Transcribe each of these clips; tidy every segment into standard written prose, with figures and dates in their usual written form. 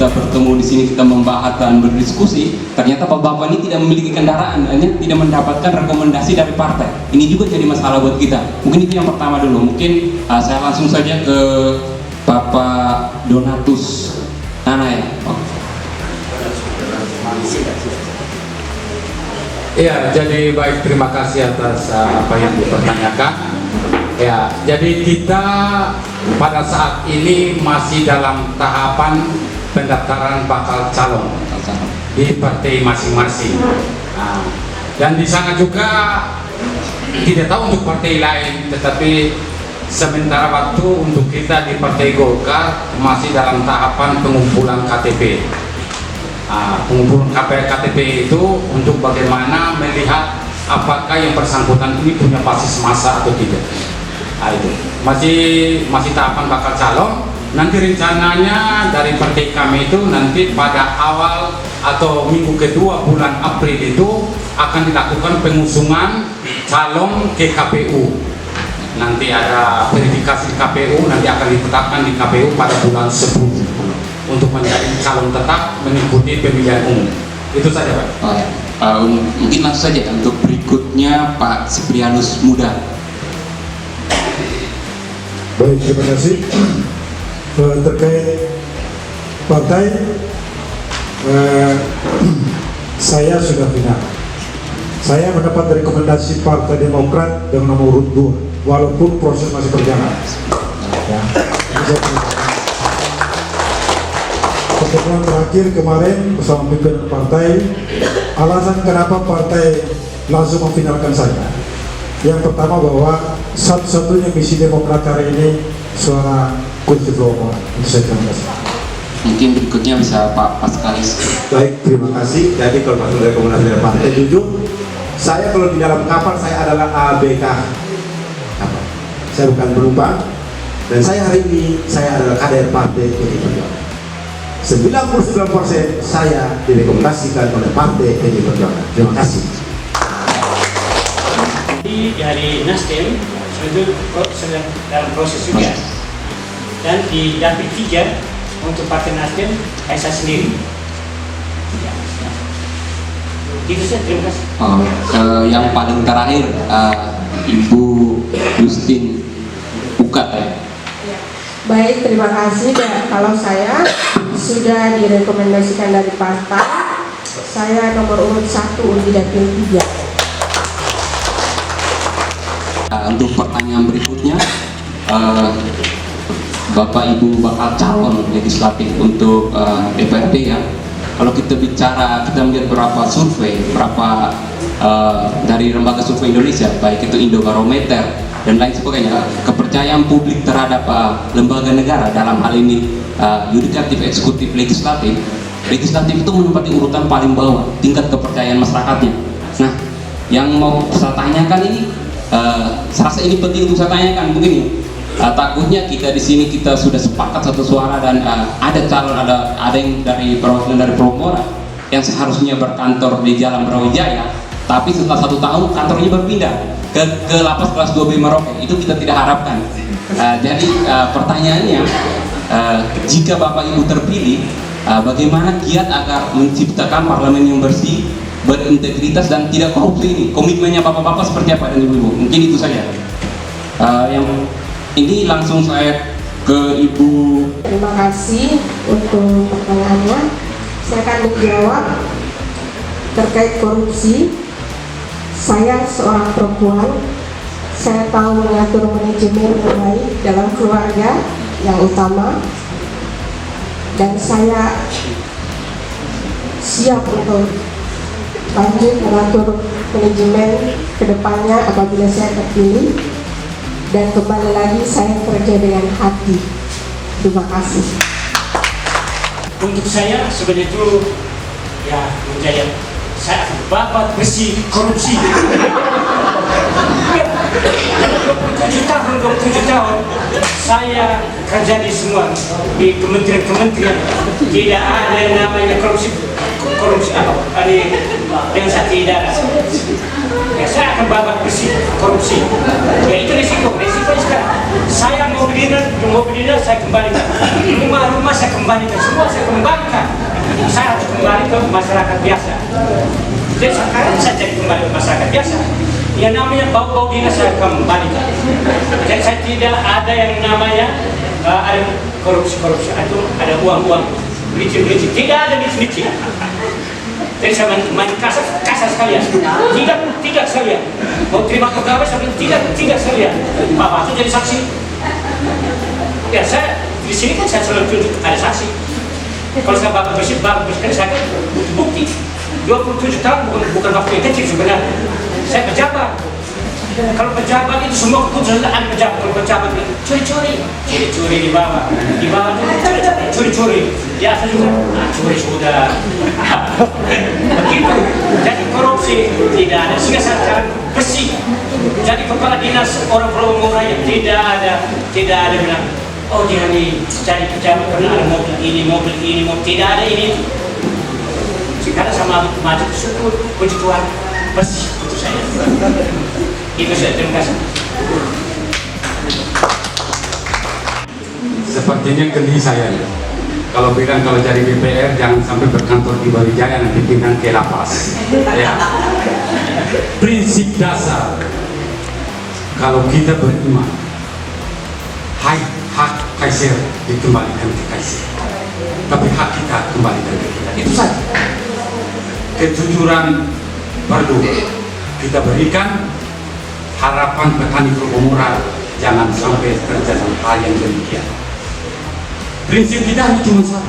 kita bertemu di sini, kita membahas dan berdiskusi, ternyata Bapak ini tidak memiliki kendaraan, hanya tidak mendapatkan rekomendasi dari partai. Ini juga jadi masalah buat kita. Mungkin itu yang pertama dulu. Mungkin saya langsung saja ke Bapak Donatus Nana ya. Ya, jadi baik, terima kasih atas apa yang dipertanyakan. Ya, jadi kita pada saat ini masih dalam tahapan pendaftaran bakal calon di partai masing-masing. Nah, dan di sana juga tidak tahu untuk partai lain, tetapi sementara waktu untuk kita di Partai Golkar masih dalam tahapan pengumpulan KTP. Pengumpulan KTP itu untuk bagaimana melihat apakah yang bersangkutan ini punya basis massa atau tidak. Itu masih tahapan bakal calon. Nanti rencananya dari partai kami itu nanti pada awal atau minggu kedua bulan April itu akan dilakukan pengusungan calon ke KPU. Nanti ada verifikasi di KPU, nanti akan ditetapkan di KPU pada bulan 10 untuk menjadi calon tetap mengikuti pemilihan umum. Itu saja, Pak. Mungkin langsung saja untuk berikutnya Pak Siprianus Muda. Baik, terima kasih. Terkait partai, saya sudah final. Saya mendapat rekomendasi Partai Demokrat dengan nomor urut 2, walaupun proses masih berjalan. Ya. Pertemuan terakhir kemarin bersama pimpinan partai, alasan kenapa partai langsung memfinalkan saya. Yang pertama bahwa satu-satunya misi Demokrat hari ini suara kursi pelopor. Itu saya terima kasih. Mungkin berikutnya bisa Pak Paskalis. Baik, terima kasih. Jadi kalau masuk rekomendasi dari partai, jujur saya kalau di dalam kapal saya adalah ABK kapal. Saya bukan penumpang, dan saya hari ini saya adalah kader partai PDI Perjuangan. 99% saya direkomendasikan oleh partai PDI Perjuangan. Terima kasih. Dari Nasdem itu sedang dalam proses juga, dan di dapil 3 untuk partai Nasdem saya sendiri. Itu saja, terima kasih. Yang paling terakhir Ibu Justin Ukat ya. Baik, terima kasih. Kalau saya sudah direkomendasikan dari partai, saya nomor urut 1 di dapil 3. Untuk pertanyaan berikutnya, Bapak Ibu bakal calon legislatif untuk DPRD ya. Kalau kita bicara, kita melihat berapa survei, berapa dari lembaga survei Indonesia, baik itu Indobarometer dan lain sebagainya, kepercayaan publik terhadap lembaga negara dalam hal ini yudikatif, eksekutif, legislatif itu menempati urutan paling bawah tingkat kepercayaan masyarakatnya. Nah, yang mau saya tanyakan ini, saya rasa ini penting untuk saya tanyakan begini. Takutnya kita di sini kita sudah sepakat satu suara dan ada calon, ada yang dari perwakilan dari Pelopora yang seharusnya berkantor di Jalan Brawijaya, tapi setelah 1 tahun kantornya berpindah ke lapas kelas 2B Merauke. Itu kita tidak harapkan. Jadi pertanyaannya, jika Bapak Ibu terpilih, bagaimana giat agar menciptakan parlemen yang bersih, berintegritas dan tidak korupsi ini? Komitmennya Bapak-Bapak seperti apa dan Ibu-Ibu? Mungkin itu saja. Yang ini langsung saya ke Ibu. Terima kasih untuk pertanyaannya. Saya akan menjawab terkait korupsi. Saya seorang perempuan, saya tahu mengatur manajemen yang baik dalam keluarga yang utama, dan saya siap untuk lanjut mengatur manajemen kedepannya apabila saya terpilih, dan kembali lagi saya kerja dengan hati. Terima kasih. Untuk saya sebenarnya itu ya menjadi saya babat bersih korupsi. 27 tahun saya kerja di semua di kementerian-kementerian, tidak ada yang namanya korupsi apa ada yang saya tidak. Ya, saya akan babat bersih korupsi. Ya itu risiko sekarang. Saya mau berdiri saya kembalikan. Rumah saya kembali. kembalikan semua, saya kembalikan. Saya harus kembali ke masyarakat biasa. Jadi sekarang saya jadi kembali ke masyarakat biasa. Yang namanya bau-bau dinas saya kembalikan. Jadi saya tidak ada yang namanya ada korupsi-korupsi atau ada uang-uang licin-licin. Tidak ada licin-licin. Jadi saya main kasar sekalian. Tidak sekalian. Mau terima pegawai saya bilang tidak sekalian. Bapak itu jadi saksi. Ya saya di sini kan saya selalu tunjuk ada saksi. Kalau saya bapak bersih saya kan butuh bukti. 27 tahun bukan waktu yang kecil sebenarnya. Saya pejabat. Kalau pejabat itu semua keputusan ada pejabat. Kalau pejabat itu curi-curi di bawah itu curi-curi. Di atas juga curi sudah. Begitu. Jadi korupsi tidak ada. Sehingga saya cari bersih. Jadi kepala dinas orang Pulau Murah yang tidak ada bilang, oh dia nih cari pejabat karena ada mobil ini, tidak ada ini. Sekarang sama maju syukur, puji Tuhan, bersih itu saya. Itu saya, terima kasih. Sepertinya geli saya. Kalau bilang kalau jadi DPR jangan sampai berkantor di Barijaya nanti pindah ke lapas. Ya. Prinsip dasar kalau kita beriman, hak Kaisar dikembalikan ke Kaisar, tapi hak kita kembalikan ke kita. Itu saja. Kejujuran perlu kita berikan. Harapan petani Murah jangan sampai terjadi hal yang demikian. Prinsip kita hanya cuma satu.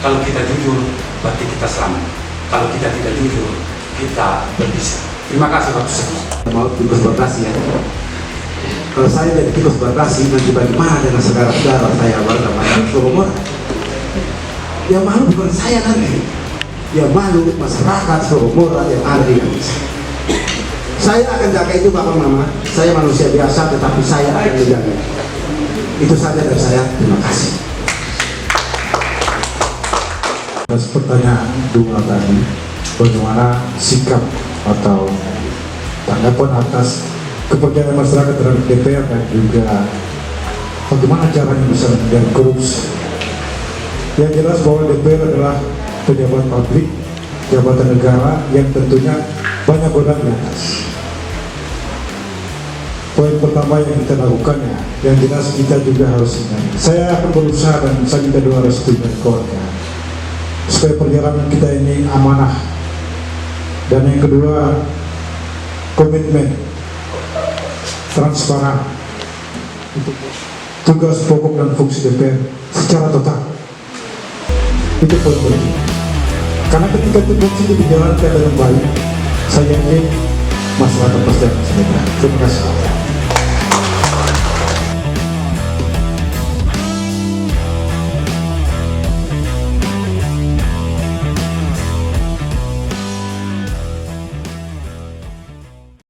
Kalau kita jujur, berarti kita selamat. Kalau kita tidak jujur, kita berpisah. Terima kasih waktu saya. Mau tikus bertasi ya. Kalau saya jadi tikus bertasi, nanti bagaimana dengan saudara-saudara saya warga masyarakat Murah? Yang malu bukan saya nanti. Yang malu masyarakat Murah yang ada di Indonesia. Saya akan jaga itu Bapak Mama. Saya manusia biasa, tetapi saya akan menjaga. Itu saja dari saya. Terima kasih. Atas pertanyaan dua tadi, bagaimana sikap atau tanggapan atas kepercayaan masyarakat terhadap DPR dan juga bagaimana caranya bisa menghindari korupsi. Yang jelas bahwa DPR adalah pejabat publik, jabatan negara yang tentunya banyak godaan di atas. Poin pertama yang kita lakukan ya, yang jelas kita juga harus ingat. Saya akan berusaha dan saya minta doa restu dari keluarga supaya perjalanan kita ini amanah. Dan yang kedua, komitmen, transparan untuk tugas pokok dan fungsi DPR secara total. Itu poin penting. Karena ketika itu fungsi itu dijalankan dengan baik, saya yakin masyarakat pasti akan sejahtera. Terima kasih.